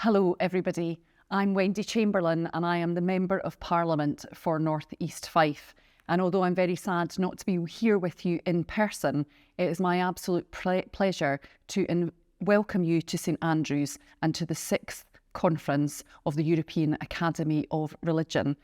Hello everybody, I'm Wendy Chamberlain and I am the Member of Parliament for North East Fife. And although I'm very sad not to be here with you in person, it is my absolute pleasure to welcome you to St Andrews and to the 6th conference of the European Academy of Religion.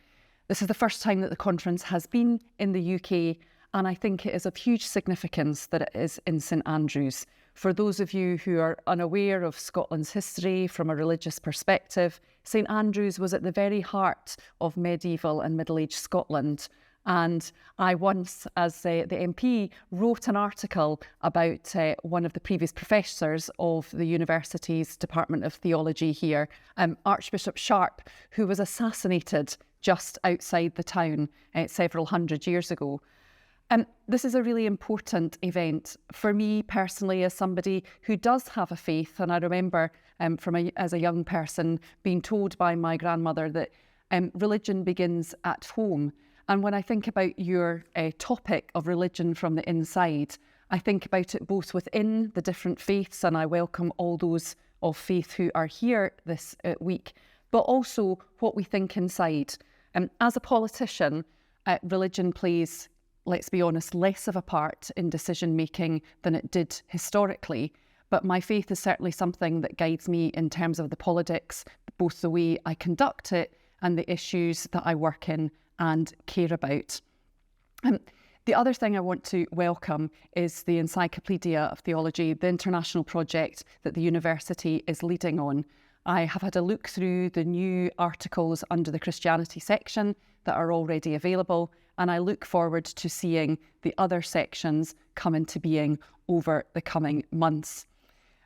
This is the first time that the conference has been in the UK, and I think it is of huge significance that it is in St Andrews. For those of you who are unaware of Scotland's history from a religious perspective, St Andrews was at the very heart of medieval and Middle Age Scotland. And I once, as the MP, wrote an article about one of the previous professors of the university's Department of Theology here, Archbishop Sharp, who was assassinated just outside the town several hundred years ago. This is a really important event for me personally, as somebody who does have a faith. And I remember as a young person being told by my grandmother that religion begins at home. And when I think about your topic of religion from the inside, I think about it both within the different faiths, and I welcome all those of faith who are here this week, but also what we think inside. As a politician, religion plays, let's be honest, less of a part in decision making than it did historically. But my faith is certainly something that guides me in terms of the politics, both the way I conduct it and the issues that I work in and care about. The other thing I want to welcome is the Encyclopedia of Theology, the international project that the university is leading on. I have had a look through the new articles under the Christianity section that are already available, and I look forward to seeing the other sections come into being over the coming months.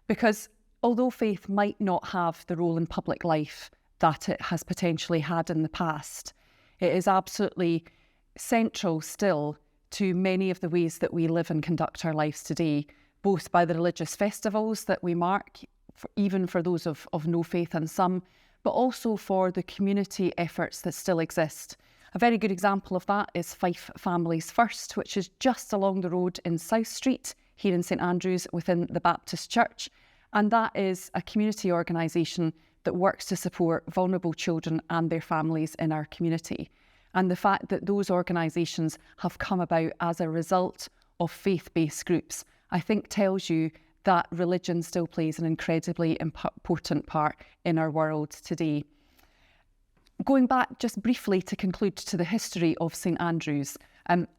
Because although faith might not have the role in public life that it has potentially had in the past, it is absolutely central still to many of the ways that we live and conduct our lives today, both by the religious festivals that we mark, even for those of no faith and some, but also for the community efforts that still exist. A very good example of that is Fife Families First, which is just along the road in South Street here in St Andrews within the Baptist Church. And that is a community organisation that works to support vulnerable children and their families in our community. And the fact that those organisations have come about as a result of faith-based groups, I think tells you that religion still plays an incredibly important part in our world today. Going back just briefly to conclude to the history of St Andrews,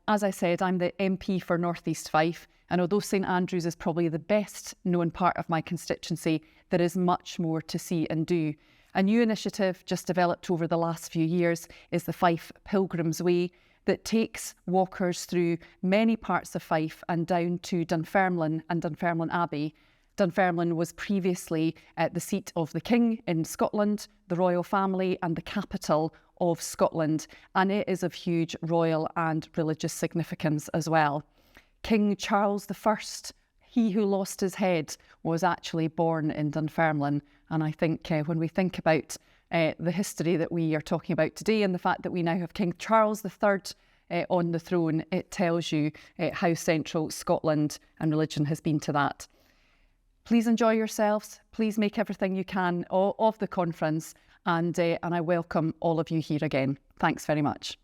as I said, I'm the MP for North East Fife, and although St Andrews is probably the best known part of my constituency, there is much more to see and do. A new initiative just developed over the last few years is the Fife Pilgrim's Way, that takes walkers through many parts of Fife and down to Dunfermline and Dunfermline Abbey. Dunfermline was previously the seat of the King in Scotland, the royal family, and the capital of Scotland, and it is of huge royal and religious significance as well. King Charles I, he who lost his head, was actually born in Dunfermline, and I think when we think about the history that we are talking about today and the fact that we now have King Charles III on the throne, it tells you how central Scotland and religion has been to that. Please enjoy yourselves. Please make everything you can of the conference, and I welcome all of you here again. Thanks very much.